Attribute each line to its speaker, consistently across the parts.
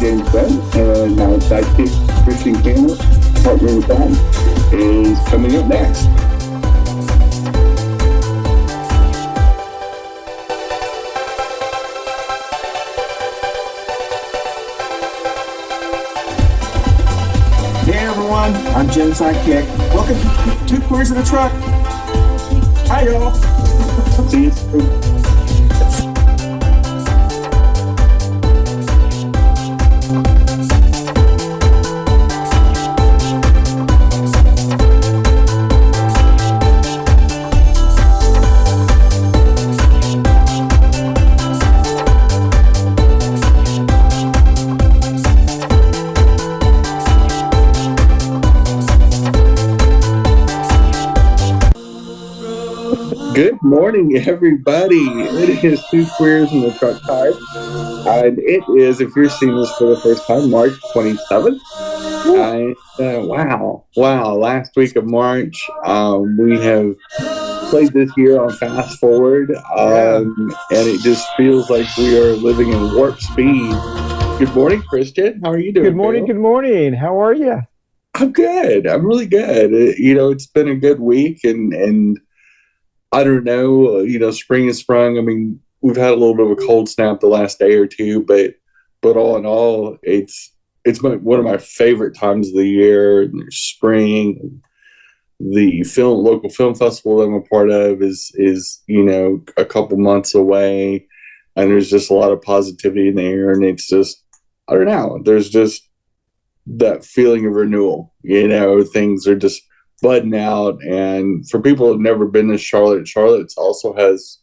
Speaker 1: Jenny-Jaymes and our sidekick Christian Cano, partner in crime, is coming up next.
Speaker 2: Hey everyone, I'm Jen's sidekick. Welcome to Two Queers in a Truck. Hi y'all.
Speaker 1: See you. Good morning, everybody. It is Two Queers in the Truck Time, and it is, if you're seeing this for the first time, March 27th. Wow! Last week of March, we have played this year on fast forward, and it just feels like we are living in warp speed. Good morning, Christian. How are you doing?
Speaker 3: Good morning. Good morning. How are you?
Speaker 1: I'm good. I'm really good. It's been a good week, and I don't know, spring has sprung. I mean, we've had a little bit of a cold snap the last day or two, but all in all, it's one of my favorite times of the year. And there's spring. The local film festival that I'm a part of is a couple months away, and there's just a lot of positivity in the air, and it's just, I don't know, there's just that feeling of renewal. Things are just budding out. And for people who have never been to Charlotte also has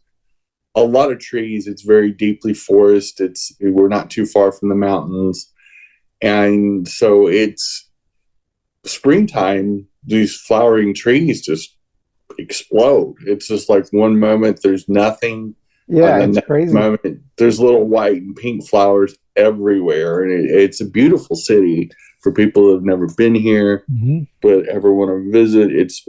Speaker 1: a lot of trees. It's very deeply forested. We're not too far from the mountains, and so it's springtime. These flowering trees just explode. It's just like one moment there's nothing,
Speaker 3: yeah, it's crazy.
Speaker 1: Moment there's little white and pink flowers everywhere, and it's a beautiful city for people who have never been here, but ever want to visit. It's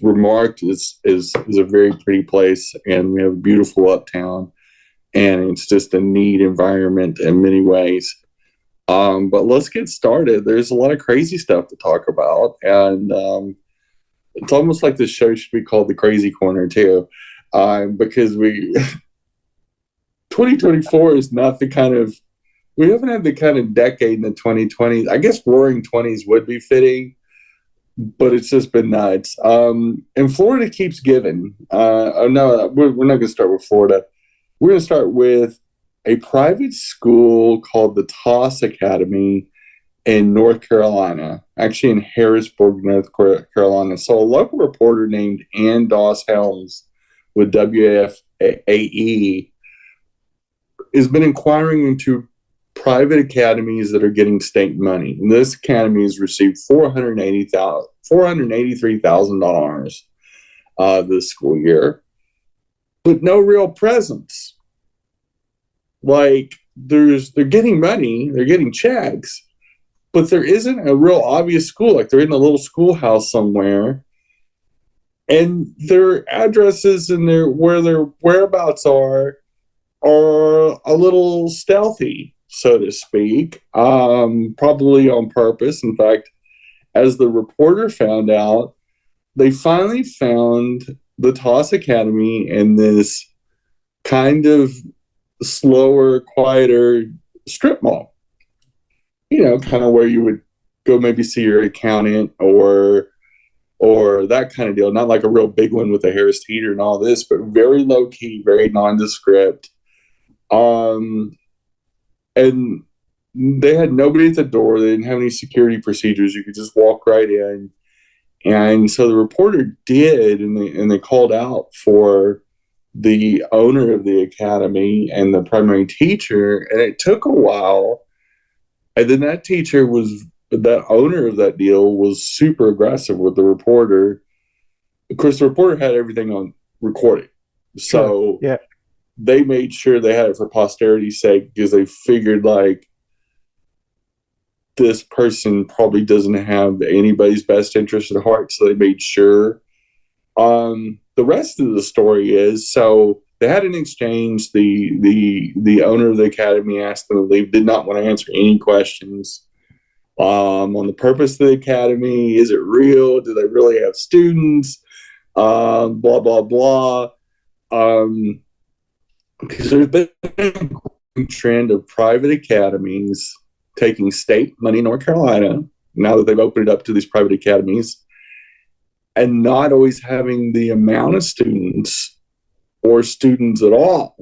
Speaker 1: remarked is a very pretty place, and we have a beautiful uptown, and it's just a neat environment in many ways. But let's get started. There's a lot of crazy stuff to talk about, and it's almost like this show should be called The Crazy Corner too, because 2024 is not the kind of, we haven't had the kind of decade in the 2020s. I guess Roaring 20s would be fitting, but it's just been nuts. And Florida keeps giving. No, we're not going to start with Florida. We're going to start with a private school called the Toss Academy in North Carolina, actually in Harrisburg, North Carolina. So a local reporter named Ann Doss Helms with WFAE has been inquiring into private academies that are getting state money. And this academy has received $483,000 this school year, but no real presence. Like, they're getting money, they're getting checks, but there isn't a real obvious school. Like, they're in a little schoolhouse somewhere, and their addresses and where their whereabouts are a little stealthy, so to speak, probably on purpose. In fact, as the reporter found out, they finally found the Toss Academy in this kind of slower, quieter strip mall. Kind of where you would go maybe see your accountant or that kind of deal. Not like a real big one with a Harris Teeter and all this, but very low key, very nondescript. And they had nobody at the door. They didn't have any security procedures. You could just walk right in. And so the reporter did, and they called out for the owner of the academy and the primary teacher, and it took a while. And then that owner of that deal was super aggressive with the reporter. Of course, the reporter had everything on recording. So
Speaker 3: yeah,
Speaker 1: they made sure they had it for posterity's sake, because they figured, like, this person probably doesn't have anybody's best interest at heart. So they made sure. The rest of the story is, so they had an exchange. The owner of the academy asked them to leave, did not want to answer any questions on the purpose of the academy. Is it real? Do they really have students? Blah, blah, blah. Because there's been a trend of private academies taking state money in North Carolina, now that they've opened it up to these private academies, and not always having the amount of students or students at all,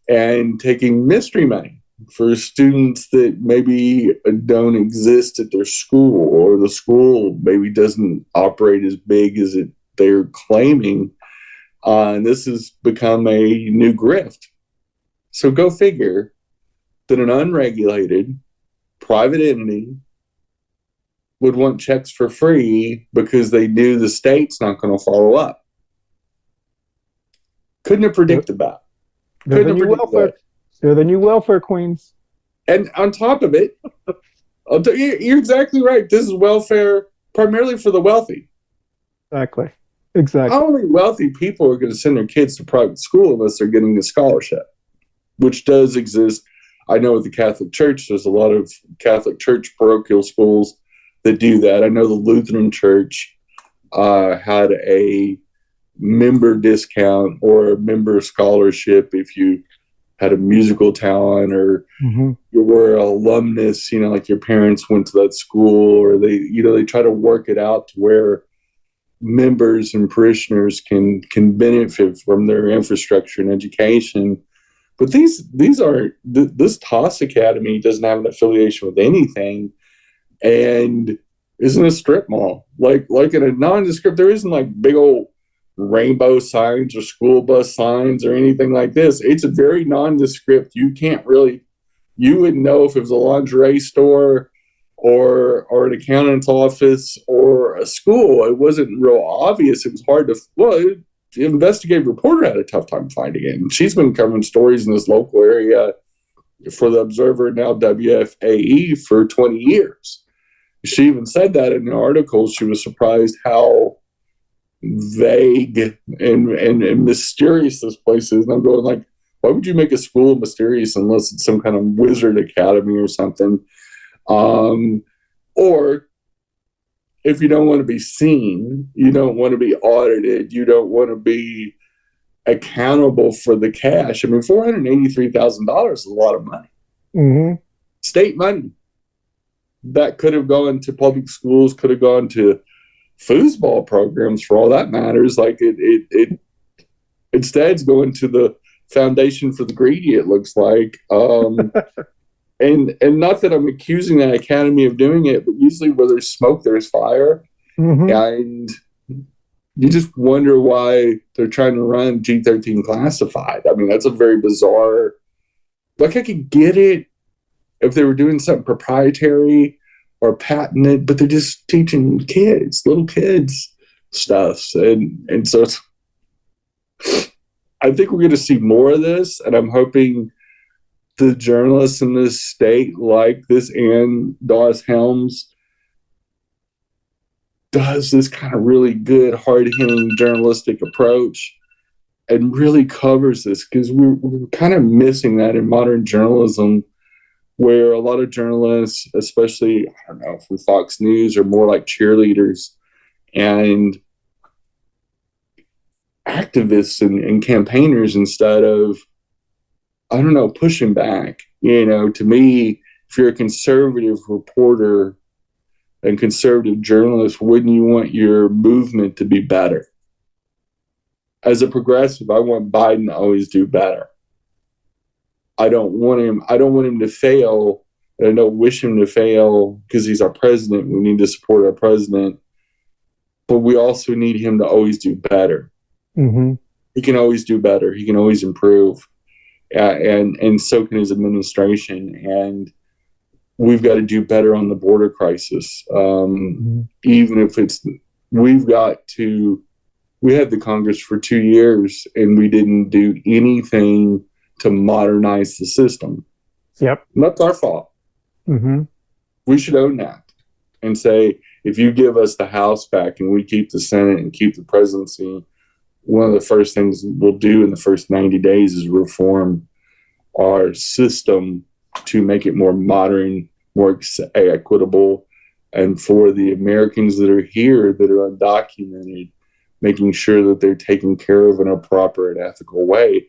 Speaker 1: and taking mystery money for students that maybe don't exist at their school, or the school maybe doesn't operate as big as they're claiming. And this has become a new grift. So go figure that an unregulated private entity would want checks for free because they knew the state's not going to follow up. Couldn't have predicted that.
Speaker 3: They're the new welfare queens.
Speaker 1: And on top of it, you're exactly right. This is welfare primarily for the wealthy.
Speaker 3: Exactly.
Speaker 1: Only wealthy people are going to send their kids to private school unless they're getting a scholarship, which does exist. I know at the Catholic Church, there's a lot of Catholic Church parochial schools that do that. I know the Lutheran Church had a member discount or a member scholarship if you had a musical talent, or you were an alumnus, like your parents went to that school, or they try to work it out to where members and parishioners can benefit from their infrastructure and education. But this TOS Academy doesn't have an affiliation with anything, and isn't a strip mall. Like in a nondescript, there isn't like big old rainbow signs or school bus signs or anything like this. It's a very nondescript. You wouldn't know if it was a lingerie store or an accountant's office or a school. It wasn't real obvious. It was hard to, the investigative reporter had a tough time finding it. And she's been covering stories in this local area for the Observer, now WFAE, for 20 years. She even said that in the article. She was surprised how vague and mysterious this place is. And I'm going like, why would you make a school mysterious unless it's some kind of wizard academy or something? Or if you don't want to be seen, you don't want to be audited, you don't want to be accountable for the cash. I mean, $483,000 is a lot of money.
Speaker 3: Mm-hmm. State
Speaker 1: money that could have gone to public schools, could have gone to foosball programs for all that matters. Like it instead it's going to the Foundation for the Greedy, it looks like. And not that I'm accusing that academy of doing it, but usually where there's smoke, there's fire.
Speaker 3: Mm-hmm.
Speaker 1: And you just wonder why they're trying to run G13 classified. I mean, that's a very bizarre, like I could get it if they were doing something proprietary or patented, but they're just teaching little kids stuff. And so I think we're going to see more of this, and I'm hoping the journalists in this state, like this Ann Dawes Helms, does this kind of really good, hard-hitting journalistic approach and really covers this, because we're kind of missing that in modern journalism, where a lot of journalists, especially, I don't know, from Fox News, are more like cheerleaders and activists and campaigners instead of, I don't know, pushing back. To me, if you're a conservative reporter and conservative journalist, wouldn't you want your movement to be better? As a progressive, I want Biden to always do better. I don't want him to fail, and I don't wish him to fail because he's our president. We need to support our president, but we also need him to always do better.
Speaker 3: Mm-hmm.
Speaker 1: He can always do better. He can always improve. And so can his administration. And we've got to do better on the border crisis. Even if we had the Congress for 2 years and we didn't do anything to modernize the system.
Speaker 3: Yep.
Speaker 1: And that's our fault.
Speaker 3: Mm-hmm.
Speaker 1: We should own that and say, if you give us the House back and we keep the Senate and keep the presidency, one of the first things we'll do in the first 90 days is reform our system to make it more modern, more equitable, and for the Americans that are here that are undocumented, making sure that they're taken care of in a proper and ethical way.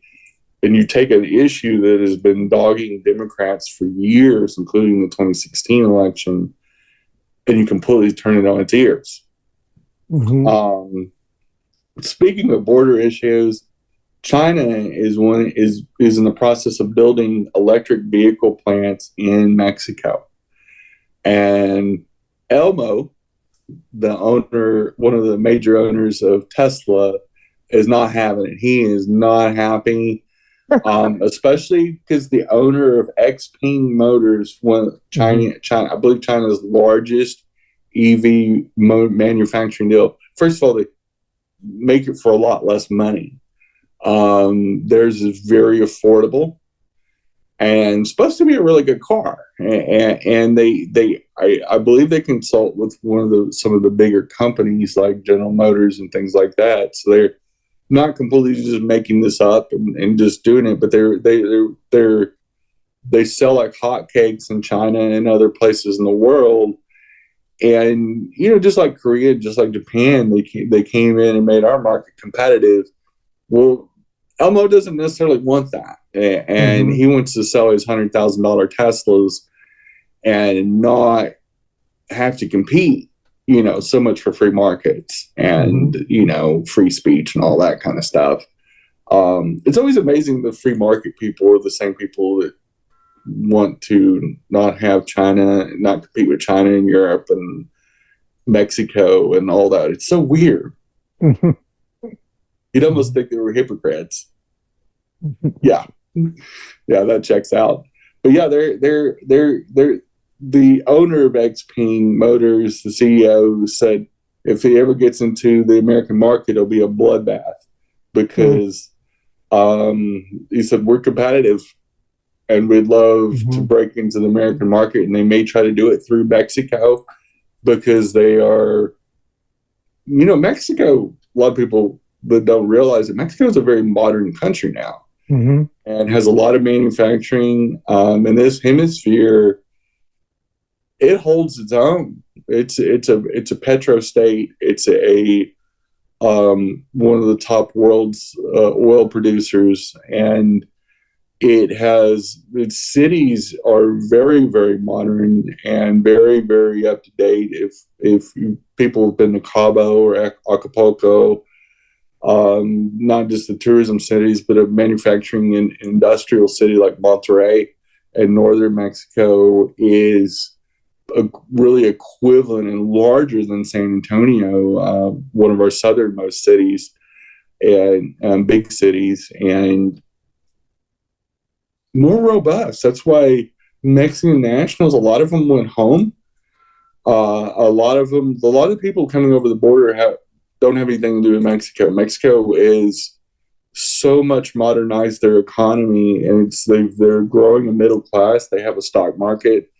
Speaker 1: And you take an issue that has been dogging Democrats for years, including the 2016 election, and you completely turn it on its ears. Mm-hmm. Speaking of border issues, China is in the process of building electric vehicle plants in Mexico, and Elmo, the owner, one of the major owners of Tesla, is not having it. He is not happy, especially because the owner of XPeng Motors, China, I believe China's largest EV manufacturing deal. First of all, they make it for a lot less money. Theirs is very affordable and supposed to be a really good car. And I believe they consult with some of the bigger companies like General Motors and things like that. So they're not completely just making this up and just doing it, but they sell like hotcakes in China and other places in the world. And just like Korea, just like Japan, they came in and made our market competitive. Well, Elmo doesn't necessarily want that, and he wants to sell his $100,000 Teslas and not have to compete, so much for free markets and free speech and all that kind of stuff. It's always amazing the free market people are the same people that want to not have China, not compete with China in Europe and Mexico and all that. It's so weird. You'd almost think they were hypocrites. Yeah, that checks out. But yeah, they're the owner of XPeng Motors, the CEO, said if he ever gets into the American market, it'll be a bloodbath because he said we're competitive and we'd love to break into the American market, and they may try to do it through Mexico because they are, Mexico. A lot of people that don't realize that Mexico is a very modern country now, and has a lot of manufacturing. In this hemisphere, it holds its own. It's a petro state. It's one of the top world's oil producers, and its cities are very, very modern and very, very up to date. If people have been to Cabo or Acapulco, not just the tourism cities, but a manufacturing and industrial city like Monterrey and northern Mexico is really equivalent and larger than San Antonio, one of our southernmost cities and big cities, and more robust. That's why Mexican nationals, a lot of them went home. A lot of people coming over the border don't have anything to do with Mexico. Mexico is so much modernized their economy, and they're growing a middle class. They have a stock market.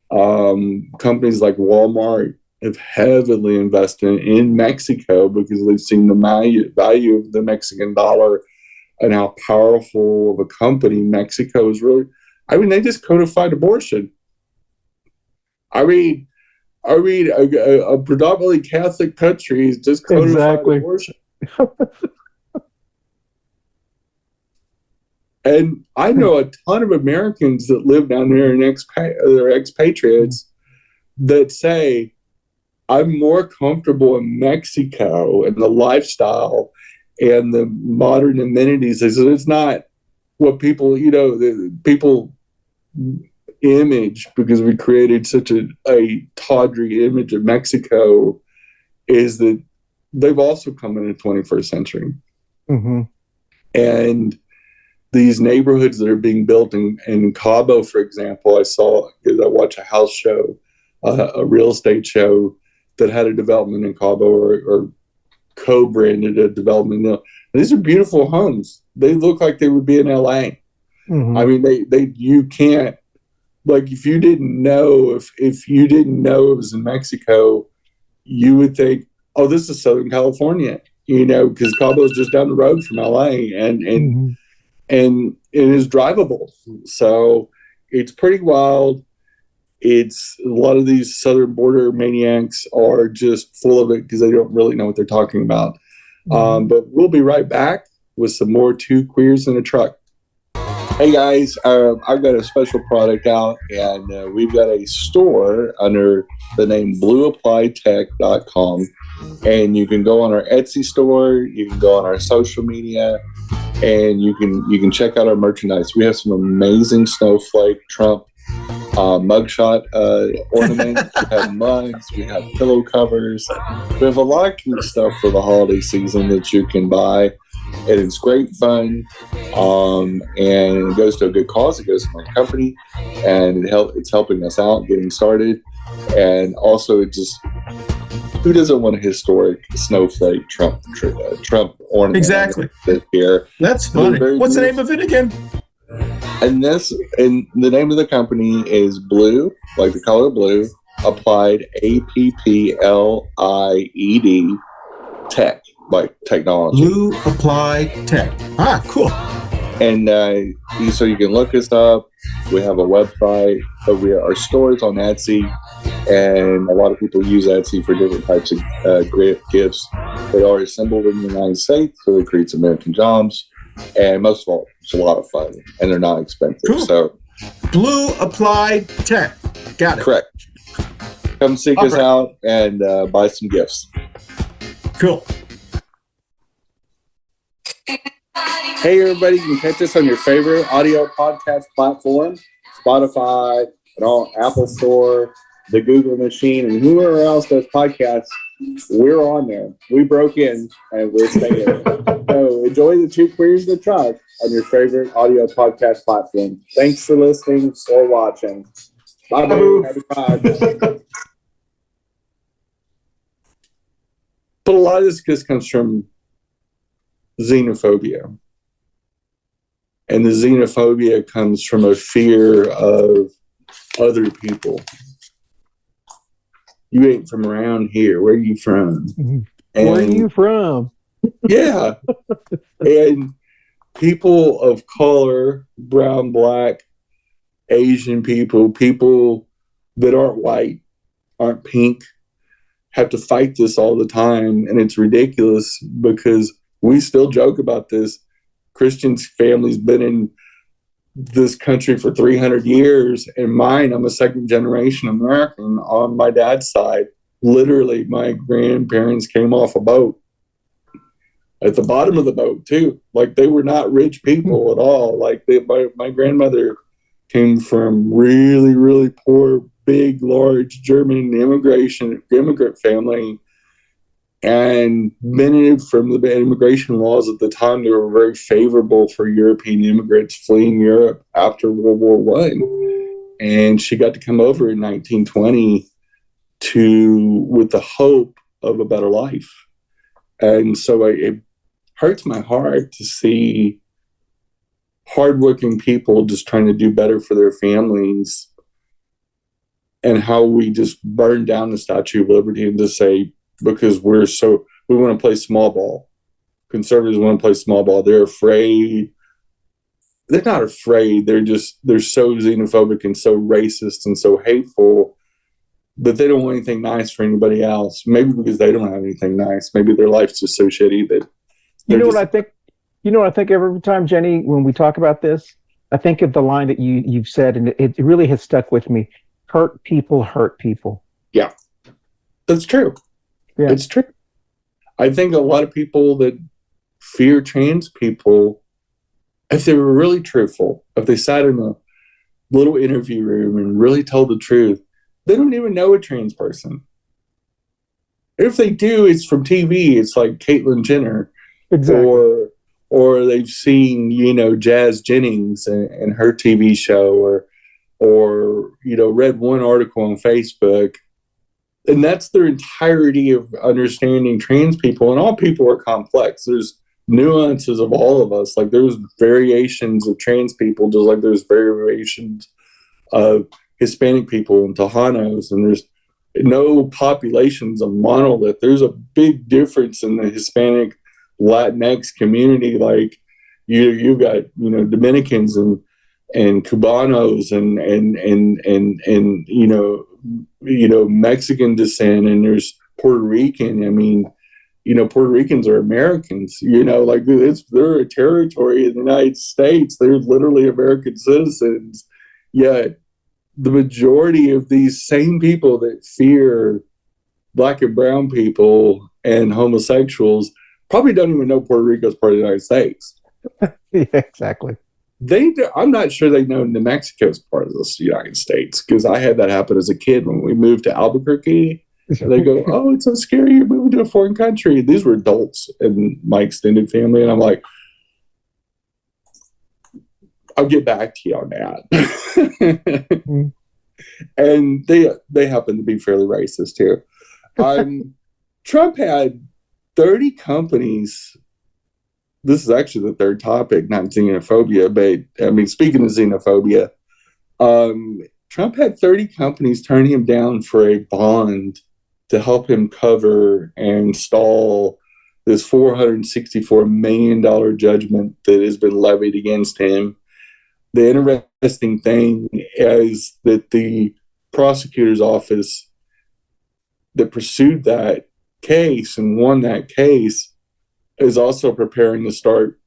Speaker 1: Companies like Walmart have heavily invested in Mexico because they've seen the value of the Mexican dollar and how powerful of a company Mexico is really. They just codified abortion. A predominantly Catholic country is just codified abortion. And I know a ton of Americans that live down there and they're expatriates that say, I'm more comfortable in Mexico and the lifestyle and the modern amenities. They said it's not what people, the people image, because we created such a tawdry image of Mexico, is that they've also come in the 21st century. And these neighborhoods that are being built in Cabo, for example, I watched a house show, a real estate show that had a development in Cabo or co-branded a development. These are beautiful homes. They look like they would be in LA. You can't, like, if you didn't know it was in Mexico, you would think, oh, this is Southern California. because Cabo's just down the road from LA, and it is drivable. So it's pretty wild. It's a lot of these southern border maniacs are just full of it because they don't really know what they're talking about. But we'll be right back with some more Two Queers in a Truck. Hey guys, I've got a special product out, and we've got a store under the name blueappliedtech.com, and you can go on our Etsy store, you can go on our social media, and you can check out our merchandise. We have some amazing snowflake Trump mugshot ornaments. We have mugs, we have pillow covers, we have a lot of cute stuff for the holiday season that you can buy. And it's great fun, and it goes to a good cause. It goes to my company, and it's helping us out getting started. And also, who doesn't want a historic snowflake Trump ornament?
Speaker 2: Exactly.
Speaker 1: This year.
Speaker 2: That's funny. What's the name of it again?
Speaker 1: And the name of the company is Blue, like the color blue, applied APPLIED Tech, like technology.
Speaker 2: Blue Applied Tech. Ah, cool.
Speaker 1: And so you can look us up. We have a website, but our store is on Etsy, and a lot of people use Etsy for different types of great gifts. They are assembled in the United States, so it creates American jobs. And most of all, it's a lot of fun, and they're not expensive.
Speaker 2: Cool.
Speaker 1: So,
Speaker 2: Blue Applied Tech. Got it.
Speaker 1: Correct. Come seek us out and buy some gifts.
Speaker 2: Cool.
Speaker 1: Hey, everybody, you can catch us on your favorite audio podcast platform, Spotify, and all Apple Store, the Google machine, and whoever else does podcasts. We're on there. We broke in, and we're staying. So enjoy the Two Queers in the Truck on your favorite audio podcast platform. Thanks for listening or watching. Bye-bye. Happy Pride. But a lot of this just comes from xenophobia. And the xenophobia comes from a fear of other people. You ain't from around here. Where are you from?
Speaker 3: Where are you from?
Speaker 1: Yeah. And people of color, brown, black, Asian people that aren't white, aren't pink, have to fight this all the time. And it's ridiculous because we still joke about this. Christian's family's been in this country for 300 years, and mine, I'm a second generation American on my dad's side. Literally, my grandparents came off a boat at the bottom of the boat too. Like, they were not rich people at all. Like, my grandmother came from really, really poor, big, large German immigrant family, and benefited from the immigration laws at the time. They were very favorable for European immigrants fleeing Europe after World War I. And she got to come over in 1920 with the hope of a better life. And so it hurts my heart to see hardworking people just trying to do better for their families, and how we just burn down the Statue of Liberty and just say, because we want to play small ball. Conservatives want to play small ball. They're afraid. They're not afraid. They're so xenophobic and so racist and so hateful that they don't want anything nice for anybody else. Maybe because they don't have anything nice. Maybe their life's just so shitty that.
Speaker 3: You know what I think? You know what I think every time, Jenny, when we talk about this, I think of the line that you've said, and it really has stuck with me. Hurt people hurt people.
Speaker 1: Yeah, that's true. Yeah. It's true. I think a lot of people that fear trans people, if they were really truthful, if they sat in a little interview room and really told the truth, they don't even know a trans person. If they do, it's from TV. It's like Caitlyn Jenner.
Speaker 3: Exactly.
Speaker 1: Or they've seen, Jazz Jennings and her TV show, or read one article on Facebook. And that's their entirety of understanding trans people. And all people are complex. There's nuances of all of us. Like, there's variations of trans people, just like there's variations of Hispanic people and Tejanos. And no population's a monolith. There's a big difference in the Hispanic Latinx community. Like you've got, Dominicans and Cubanos and Mexican descent, and there's Puerto Rican. I mean, Puerto Ricans are Americans, like they're a territory in the United States. They're literally American citizens. Yet the majority of these same people that fear Black and brown people and homosexuals probably don't even know Puerto Rico is part of the United States.
Speaker 3: Yeah, exactly.
Speaker 1: I'm not sure they know New Mexico is part of the United States, because I had that happen as a kid when we moved to Albuquerque. They go, "Oh, it's so scary, you're moving to a foreign country." These were adults in my extended family, and I'm like, I'll get back to you on that. And they happen to be fairly racist too. Trump had 30 companies. This is actually the third topic, not xenophobia, but I mean, speaking of xenophobia, Trump had 30 companies turn him down for a bond to help him cover and stall this $464 million judgment that has been levied against him. The interesting thing is that the prosecutor's office that pursued that case and won that case is also preparing to start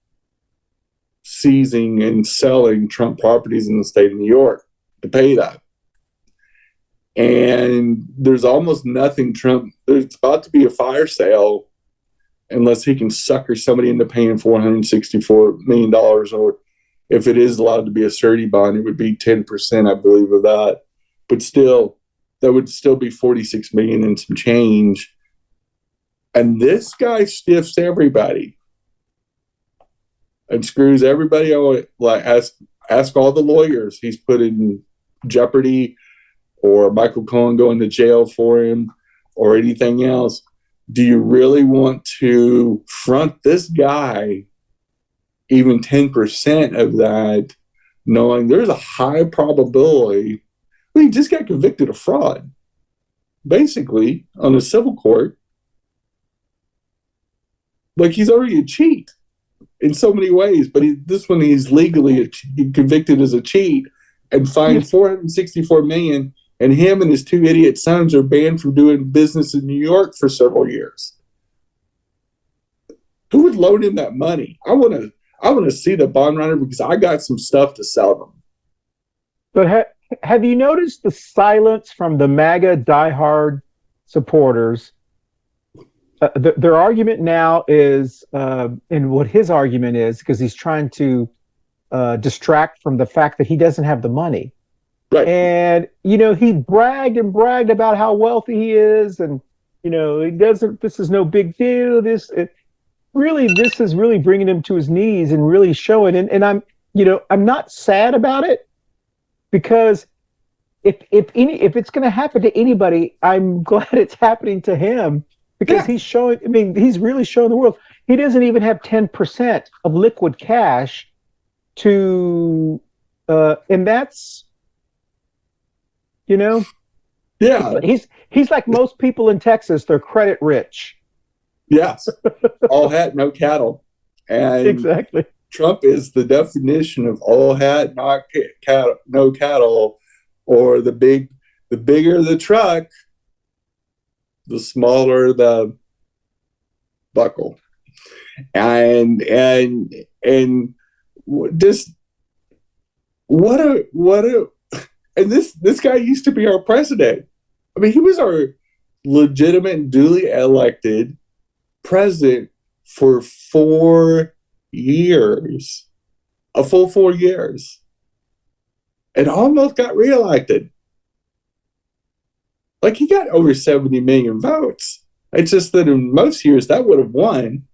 Speaker 1: seizing and selling Trump properties in the state of New York to pay that. And there's almost nothing there's about to be a fire sale unless he can sucker somebody into paying $464 million, or if it is allowed to be a surety bond, it would be 10%, I believe, of that. But still, that would still be $46 million and some change. And this guy stiffs everybody and screws everybody on. Like, ask all the lawyers he's put in jeopardy, or Michael Cohen going to jail for him, or anything else. Do you really want to front this guy even 10% of that, knowing there's a high probability? Well, he just got convicted of fraud, basically, on a civil court. Like, he's already a cheat in so many ways, but this one he's legally convicted as a cheat and fined $464 million. And him and his two idiot sons are banned from doing business in New York for several years. Who would loan him that money? I want to see the bond runner, because I got some stuff to sell them.
Speaker 3: But have you noticed the silence from the MAGA diehard supporters? Their argument now is, and what his argument is, because he's trying to distract from the fact that he doesn't have the money.
Speaker 1: Right.
Speaker 3: And, he bragged about how wealthy he is. And, this is no big deal. This is really bringing him to his knees and really showing. And I'm not sad about it, because if it's going to happen to anybody, I'm glad it's happening to him, because he's really showing the world. He doesn't even have 10% of liquid cash to, and that's,
Speaker 1: Yeah.
Speaker 3: He's like most people in Texas. They're credit rich.
Speaker 1: Yes. All hat, no cattle. And
Speaker 3: exactly.
Speaker 1: Trump is the definition of all hat, not cattle, no cattle, or the bigger the truck, the smaller the buckle. And just what a and this guy used to be our president. I mean, he was our legitimate and duly elected president for 4 years, a full 4 years, and almost got reelected. Like, he got over 70 million votes. It's just that in most years that would have won.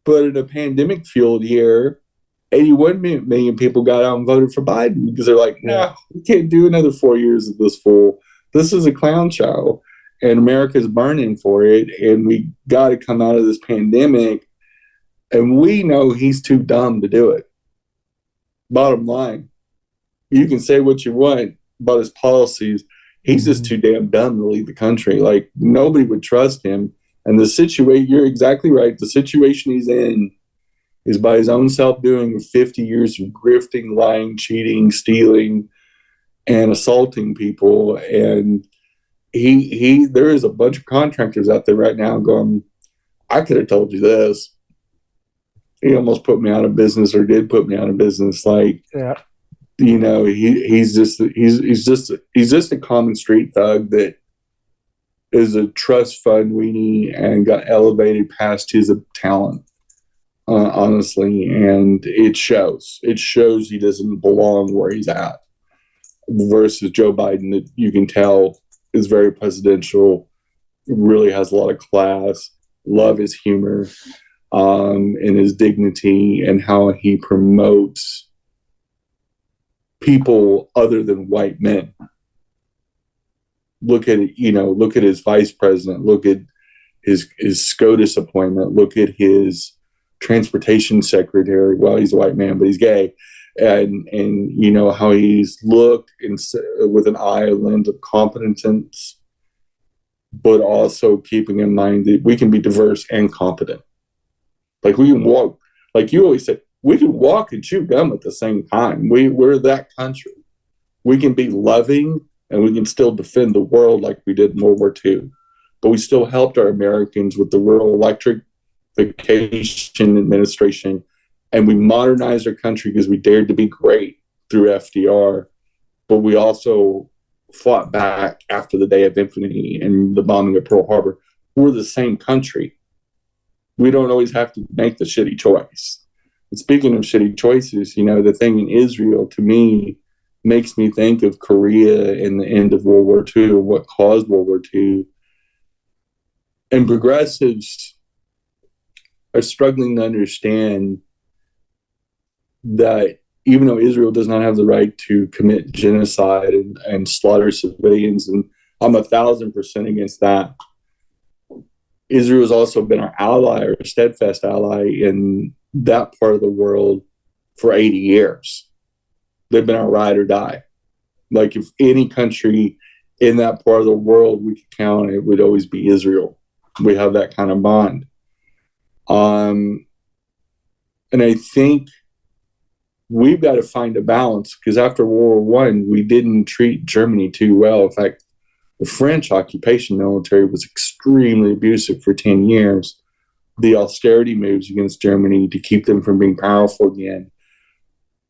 Speaker 1: But in a pandemic-fueled year, 81 million people got out and voted for Biden, because they're like, no, we can't do another 4 years of this fool. This is a clown show, and America's burning for it, and we got to come out of this pandemic. And we know he's too dumb to do it. Bottom line, you can say what you want about his policies. He's just too damn dumb to lead the country. Like, nobody would trust him. And the situation, you're exactly right. The situation he's in is by his own self doing 50 years of grifting, lying, cheating, stealing, and assaulting people. And there is a bunch of contractors out there right now going, I could have told you this. He almost put me out of business, or did put me out of business. Like,
Speaker 3: Yeah.
Speaker 1: you know, he's just a common street thug that is a trust fund weenie and got elevated past his talent, honestly. And it shows he doesn't belong where he's at, versus Joe Biden, that you can tell is very presidential, really has a lot of class, love his humor, and his dignity, and how he promotes people other than white men. Look at it, look at his vice president, look at his SCOTUS appointment, look at his transportation secretary. Well, he's a white man, but he's gay. And you know how he's looked with an eye, a lens of competence, but also keeping in mind that we can be diverse and competent. Like, we can walk, like you always say, we can walk and chew gum at the same time. We're that country. We can be loving, and we can still defend the world like we did in World War II. But we still helped our Americans with the rural electrification administration, and we modernized our country because we dared to be great through FDR. But we also fought back after the Day of Infamy and the bombing of Pearl Harbor. We're the same country. We don't always have to make the shitty choice. And speaking of shitty choices, the thing in Israel, to me, makes me think of Korea and the end of World War II, what caused World War II. And progressives are struggling to understand that even though Israel does not have the right to commit genocide and slaughter civilians, and I'm 1,000% against that, Israel has also been our ally, or a steadfast ally, in that part of the world for 80 years. They've been our ride or die. Like, if any country in that part of the world we could count, it would always be Israel. We have that kind of bond. And I think we've got to find a balance, because after World War I, we didn't treat Germany too well. In fact, the French occupation military was extremely abusive for 10 years. The austerity moves against Germany to keep them from being powerful again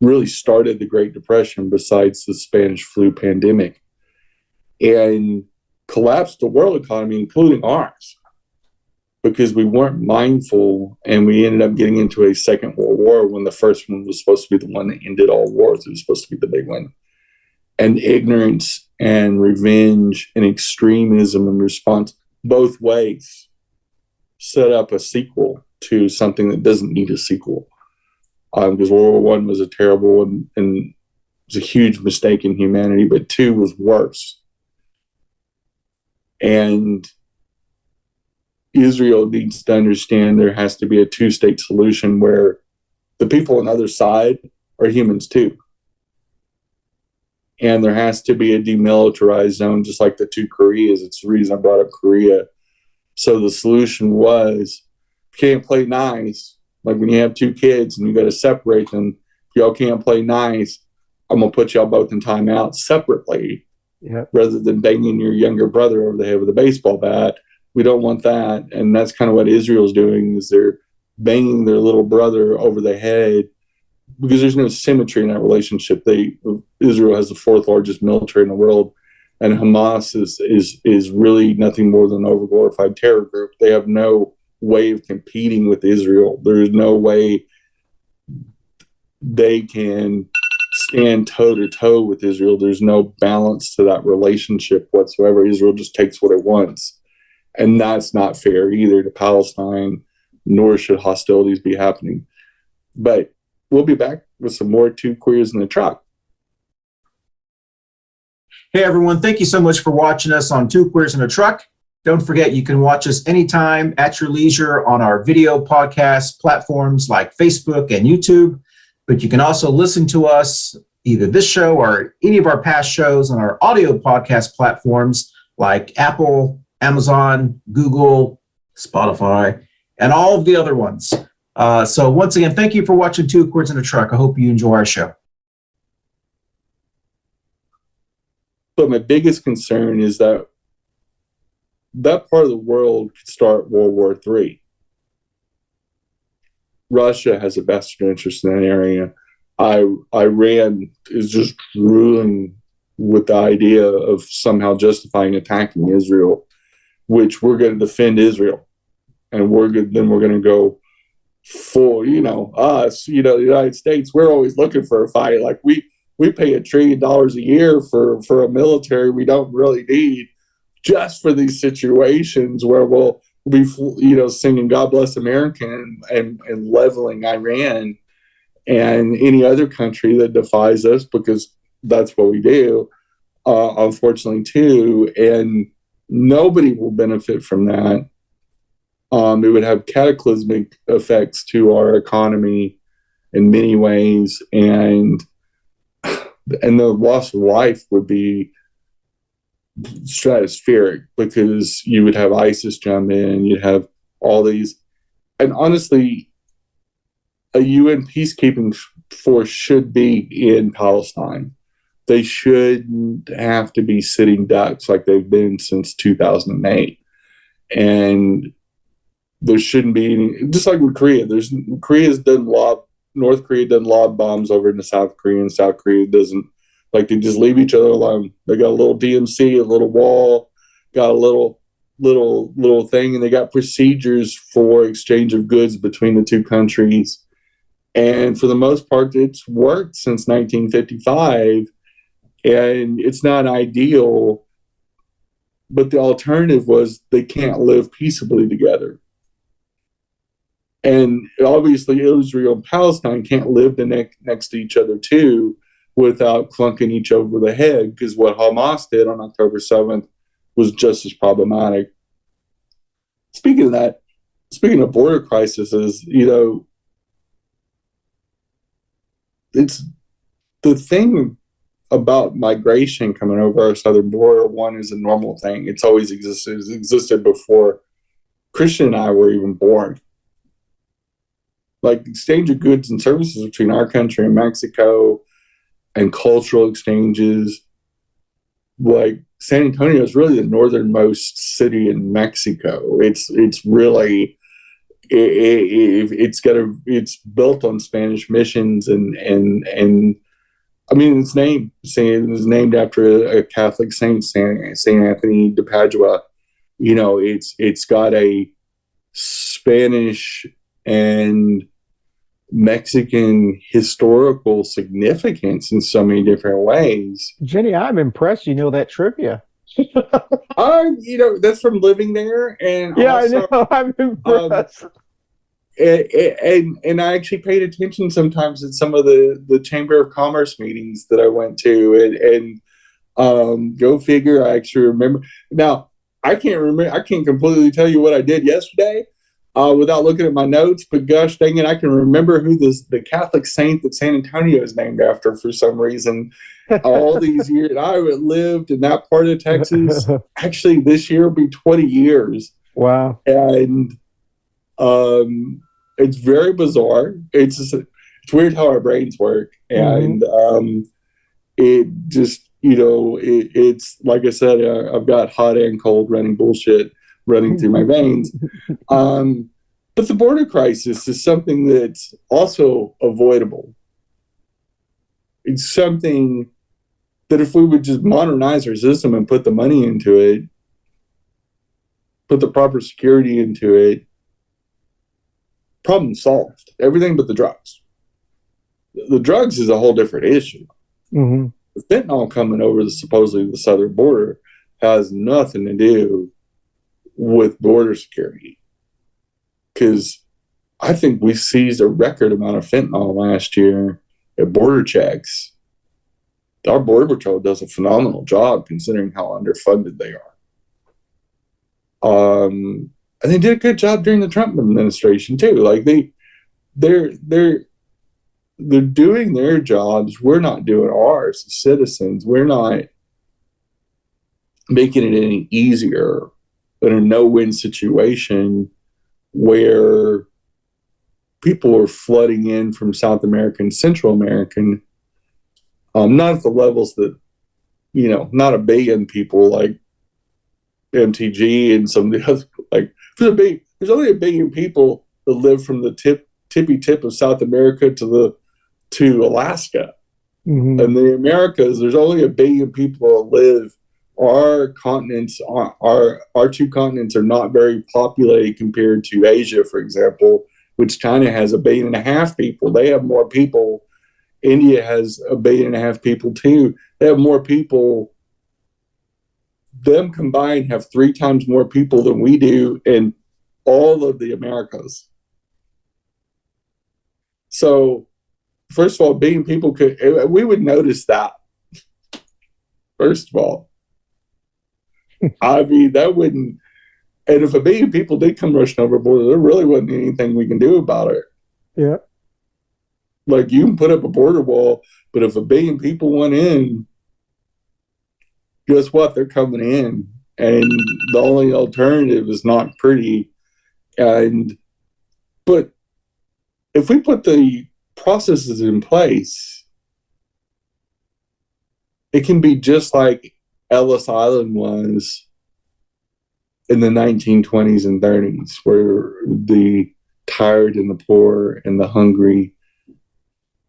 Speaker 1: really started the Great Depression, besides the Spanish flu pandemic, and collapsed the world economy, including ours, because we weren't mindful, and we ended up getting into a second World War when the first one was supposed to be the one that ended all wars. It was supposed to be the big one. And ignorance and revenge and extremism and response, both ways, set up a sequel to something that doesn't need a sequel. Because World War I was a terrible and it was a huge mistake in humanity, but II was worse. And Israel needs to understand there has to be a two-state solution where the people on the other side are humans too. And there has to be a demilitarized zone, just like the two Koreas. It's the reason I brought up Korea. So the solution was, you can't play nice. Like, when you have two kids and you got to separate them, if y'all can't play nice, I'm going to put y'all both in timeout separately, rather than banging your younger brother over the head with a baseball bat. We don't want that. And that's kind of what Israel's doing, is they're banging their little brother over the head, because there's no symmetry in that relationship. Israel has the fourth largest military in the world, and Hamas is really nothing more than an overglorified terror group. They have no way of competing with Israel. There is no way they can stand toe to toe with Israel. There's no balance to that relationship whatsoever. Israel just takes what it wants, and that's not fair either to Palestine, nor should hostilities be happening. But we'll be back with some more Two Queers in the Truck.
Speaker 2: Hey, everyone. Thank you so much for watching us on Two Queers in a Truck. Don't forget, you can watch us anytime at your leisure on our video podcast platforms like Facebook and YouTube, but you can also listen to us either this show or any of our past shows on our audio podcast platforms like Apple, Amazon, Google, Spotify, and all of the other ones. So once again, thank you for watching Two Chords in a Truck. I hope you enjoy our show.
Speaker 1: But my biggest concern is that part of the world could start World War III. Russia has a vested interest in that area. Iran is just ruling with the idea of somehow justifying attacking Israel, which we're going to defend Israel, and then we're going to go for us, the United States. We're always looking for a fight. Like we pay $1 trillion a year for a military we don't really need, just for these situations where we'll be singing "God Bless America" and leveling Iran and any other country that defies us, because that's what we do, unfortunately, too. And nobody will benefit from that. It would have cataclysmic effects to our economy in many ways, and the loss of life would be stratospheric, because you would have ISIS jump in, you'd have all these. And honestly, a UN peacekeeping force should be in Palestine. They shouldn't have to be sitting ducks like they've been since 2008. And there shouldn't be any, just like with Korea. North Korea doesn't lob bombs over into South Korea, and South Korea doesn't. Like, they just leave each other alone. They got a little DMC, a little wall, got a little thing, and they got procedures for exchange of goods between the two countries. And for the most part, it's worked since 1955, and it's not ideal. But the alternative was they can't live peaceably together. And obviously, Israel and Palestine can't live next to each other, too, without clunking each over the head, because what Hamas did on October 7th was just as problematic. Speaking of border crises, it's the thing about migration coming over our southern border. One is a normal thing. It's always existed. It's existed before Christian and I were even born. Like, exchange of goods and services between our country and Mexico, and cultural exchanges. Like, San Antonio is really the northernmost city in Mexico. It's really it's built on Spanish missions, and I mean, it's named after a Catholic saint, Saint Anthony de Padua. It's got a Spanish and Mexican historical significance in so many different ways.
Speaker 3: Jenny, I'm impressed you know that trivia.
Speaker 1: That's from living there, and
Speaker 3: yeah,
Speaker 1: also,
Speaker 3: I know. I'm impressed.
Speaker 1: And I actually paid attention sometimes at some of the Chamber of Commerce meetings that I went to, and go figure, I actually remember. Now, I can't completely tell you what I did yesterday without looking at my notes, but gosh dang it, I can remember who the Catholic saint that San Antonio is named after for some reason. All these years, I lived in that part of Texas. Actually, this year will be 20 years.
Speaker 3: Wow.
Speaker 1: And it's very bizarre. It's weird how our brains work. And it just, it's like I said, I've got hot and cold running bullshit running through my veins. But the border crisis is something that's also avoidable. It's something that if we would just modernize our system and put the money into it, put the proper security into it, problem solved. Everything but the drugs. The drugs is a whole different issue.
Speaker 3: Mm-hmm.
Speaker 1: The fentanyl coming over supposedly the southern border has nothing to do with border security. Because I think we seized a record amount of fentanyl last year at border checks. Our Border Patrol does a phenomenal job considering how underfunded they are. And they did a good job during the Trump administration too. Like they're they're doing their jobs. We're not doing ours as citizens. We're not making it any easier in a no-win situation where people are flooding in from South American, Central American, not at the levels that, not a billion people like MTG and some of the other, like, there's only a billion people that live from the tippy tip of South America to Alaska.
Speaker 3: Mm-hmm.
Speaker 1: In the Americas, there's only a billion people that live. Our continents, our two continents are not very populated compared to Asia, for example, which China has 1.5 billion people. They have more people. India has 1.5 billion people too. They have more people. Them combined have 3 times more people than we do in all of the Americas. So, first of all, 1 billion people we would notice that. First of all, I mean, that wouldn't. And if 1 billion people did come rushing over border, there really wasn't anything we can do about it.
Speaker 3: Yeah.
Speaker 1: Like, you can put up a border wall, but if 1 billion people went in, guess what? They're coming in. And the only alternative is not pretty. But if we put the processes in place, it can be just like Ellis Island was in the 1920s and 30s, where the tired and the poor and the hungry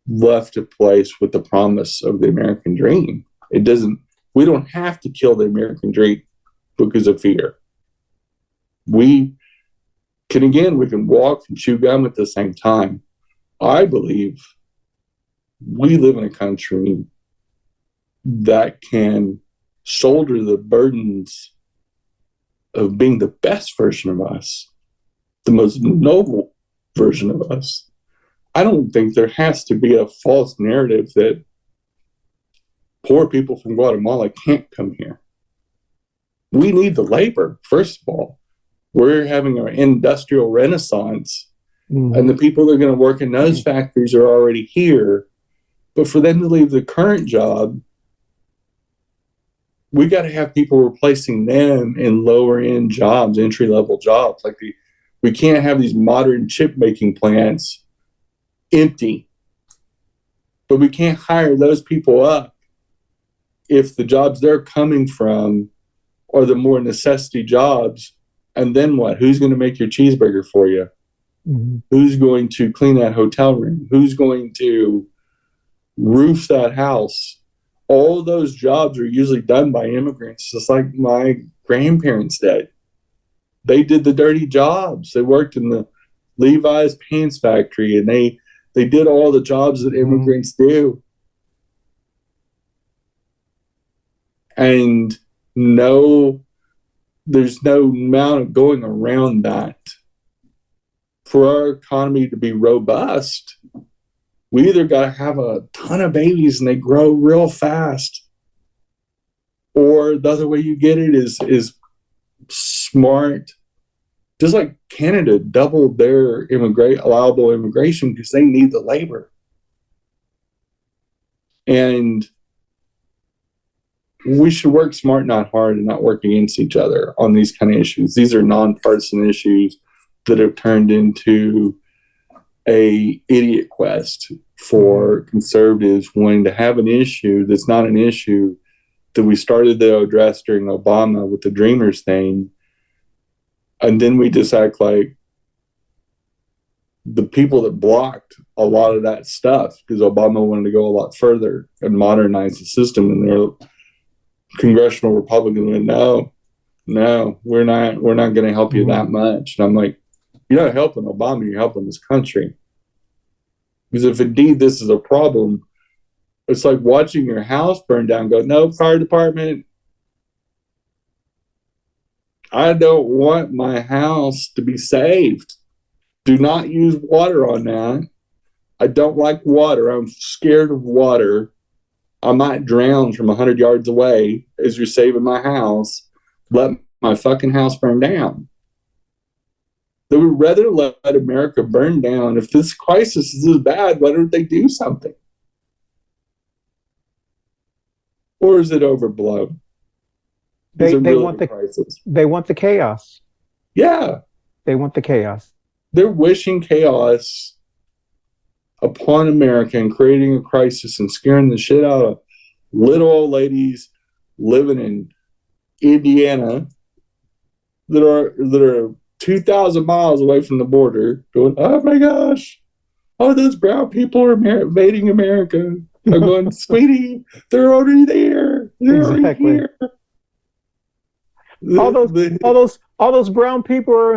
Speaker 1: left a place with the promise of the American dream. We don't have to kill the American dream because of fear. We can walk and chew gum at the same time. I believe we live in a country that can shoulder the burdens of being the best version of us, the most noble version of us. I don't think there has to be a false narrative that poor people from Guatemala can't come here. We need the labor, first of all. We're having our industrial renaissance, and the people that are going to work in those factories are already here. But for them to leave the current job, we got to have people replacing them in lower end jobs, entry level jobs. Like we can't have these modern chip making plants empty, but we can't hire those people up if the jobs they're coming from are the more necessity jobs. And then what? Who's going to make your cheeseburger for you? Mm-hmm. Who's going to clean that hotel room? Who's going to roof that house? All those jobs are usually done by immigrants, just like my grandparents did. They did the dirty jobs. They worked in the Levi's pants factory, and they did all the jobs that immigrants do. And there's no amount of going around that. For our economy to be robust, we either got to have a ton of babies and they grow real fast, or the other way you get it is smart. Just like Canada doubled their allowable immigration because they need the labor. And we should work smart, not hard, and not work against each other on these kind of issues. These are nonpartisan issues that have turned into a idiot quest for conservatives wanting to have an issue that's not an issue that we started to address during Obama with the Dreamers thing. And then we just act like the people that blocked a lot of that stuff, because Obama wanted to go a lot further and modernize the system, and their congressional Republicans went, no, we're not going to help you that much. And I'm like, you're not helping Obama, you're helping this country. Because if indeed this is a problem, it's like watching your house burn down, go, no, fire department, I don't want my house to be saved. Do not use water on that. I don't like water. I'm scared of water. I might drown from 100 yards away as you're saving my house. Let my fucking house burn down. They would rather let America burn down. If this crisis is as bad, why don't they do something? Or is it overblown? Is it really a crisis?
Speaker 3: They want the chaos.
Speaker 1: Yeah.
Speaker 3: They want the chaos.
Speaker 1: They're wishing chaos upon America and creating a crisis and scaring the shit out of little old ladies living in Indiana that are 2,000 miles away from the border, going, "Oh my gosh, oh, those brown people are invading America." I'm going, "Sweetie, they're already there. They're already here."
Speaker 3: All those brown people are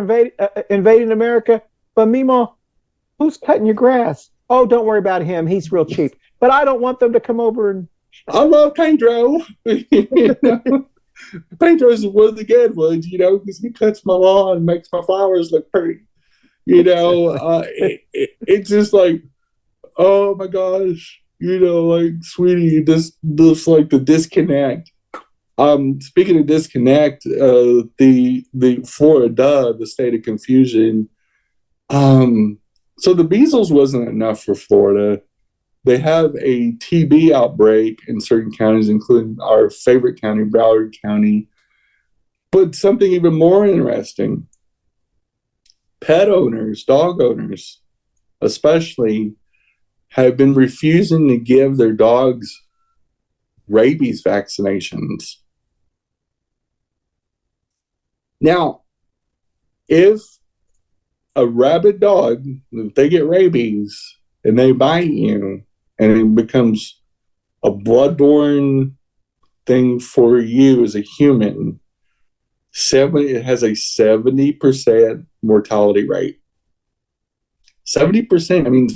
Speaker 3: invading America. But Mima, who's cutting your grass? Oh, don't worry about him. He's real cheap. But I don't want them to come over and.
Speaker 1: I love Pedro. Pedro's one of the good ones, because he cuts my lawn and makes my flowers look pretty. It's just like, oh my gosh, like, sweetie, this like the disconnect. Speaking of disconnect, the Florida, the state of confusion. So the measles wasn't enough for Florida. They have a TB outbreak in certain counties, including our favorite county, Broward County. But something even more interesting, pet owners, dog owners, especially, have been refusing to give their dogs rabies vaccinations. Now, if a rabid dog, if they get rabies and they bite you and it becomes a bloodborne thing for you as a human, it has a 70% mortality rate. 70%. I mean,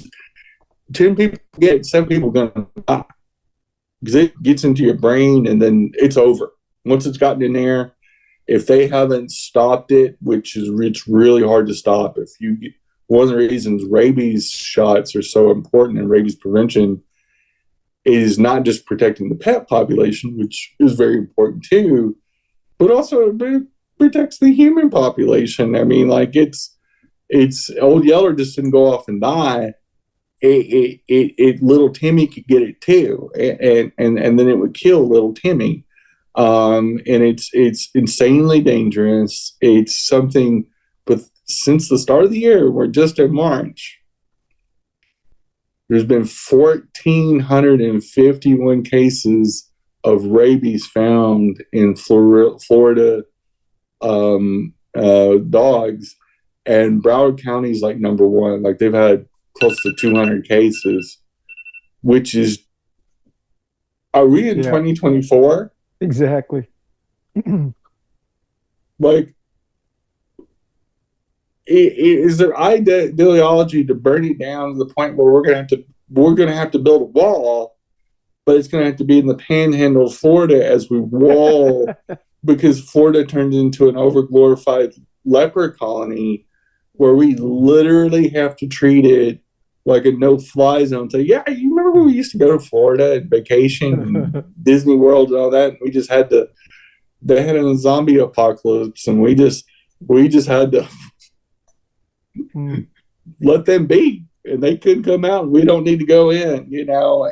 Speaker 1: 10 people get it, 7 people are going to die because it gets into your brain and then it's over. Once it's gotten in there, if they haven't stopped it, which is it's really hard to stop. One of the reasons rabies shots are so important in rabies prevention is not just protecting the pet population, which is very important too, but also it protects the human population. I mean, like it's Old Yeller just didn't go off and die. Little Timmy could get it too, and then it would kill little Timmy. And it's insanely dangerous. It's something, but since the start of the year, we're just in March, there's been 1,451 cases of rabies found in Florida dogs, and Broward County is like number one. Like they've had close to 200 cases, which is, are we in 2024?
Speaker 3: Exactly.
Speaker 1: Like, is there ideology to burn it down to the point where we're gonna have to build a wall, but it's gonna have to be in the panhandle of Florida as we wall because Florida turned into an overglorified leper colony where we literally have to treat it like a no-fly zone. Say, yeah, you remember when we used to go to Florida and vacation and Disney World and all that? And we just had to. They had a zombie apocalypse, and we just had to let them be, and they couldn't come out. And we don't need to go in,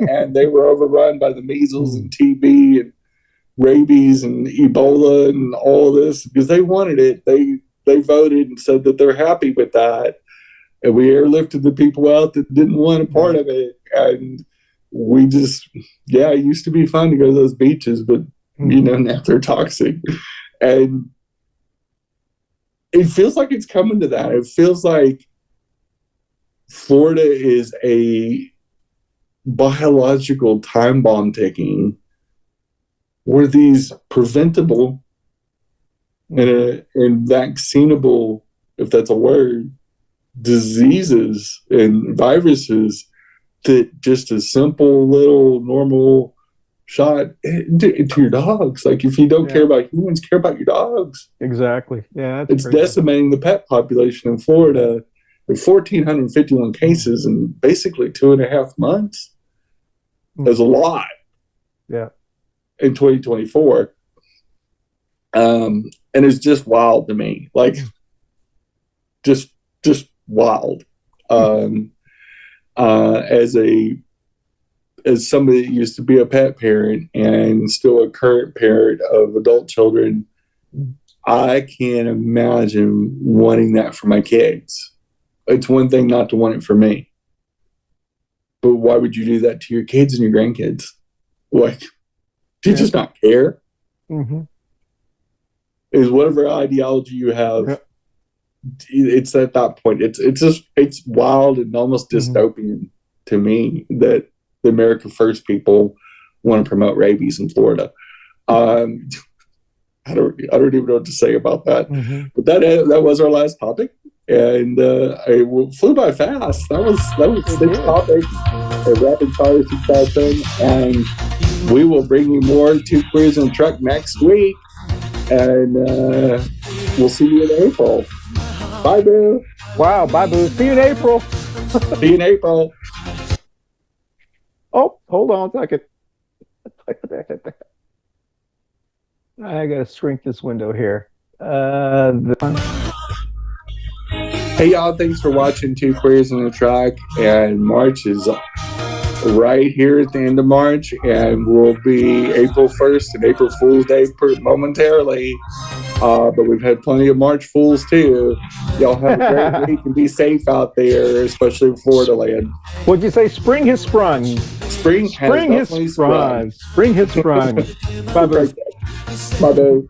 Speaker 1: And they were overrun by the measles and TB and rabies and Ebola and all this because they wanted it. They voted and said that they're happy with that. And we airlifted the people out that didn't want a part of it. And we just, it used to be fun to go to those beaches, but, now they're toxic. And it feels like it's coming to that. It feels like Florida is a biological time bomb ticking where these preventable and vaccinable, if that's a word, diseases and viruses that just a simple little normal shot into your dogs. Like if you don't care about humans, care about your dogs.
Speaker 3: Exactly. Yeah,
Speaker 1: it's crazy. Decimating the pet population in Florida. There are 1,451 cases in basically 2.5 months. There's a lot.
Speaker 3: Yeah.
Speaker 1: In 2024. And it's just wild to me. Like, just wild. As somebody that used to be a pet parent and still a current parent of adult children, I can't imagine wanting that for my kids. It's one thing not to want it for me, but why would you do that to your kids and your grandkids? Like, do you just not care?
Speaker 3: Mm-hmm.
Speaker 1: Is whatever ideology you have, it's at that point. It's wild and almost dystopian to me that the America First people want to promote rabies in Florida. I don't even know what to say about that. But that was our last topic, and it flew by fast. That was 6 topics, a rapid fire succession, and we will bring you more Two Queers in a Truck next week, and we'll see you in April. Bye, Boo.
Speaker 3: Wow, bye, Boo. See you in April.
Speaker 1: See you in April.
Speaker 3: Oh, hold on a second. I gotta shrink this window here.
Speaker 1: Hey, y'all, thanks for watching Two Queers in a Truck. And March is right here at the end of March, and we'll be April 1st and April Fool's Day momentarily. But we've had plenty of March Fools too. Y'all have a great week and be safe out there, especially in Florida land.
Speaker 3: What'd you say? Spring has sprung.
Speaker 1: Spring has sprung.
Speaker 3: Spring has sprung. Bye, Boo.
Speaker 1: Bye, Boo.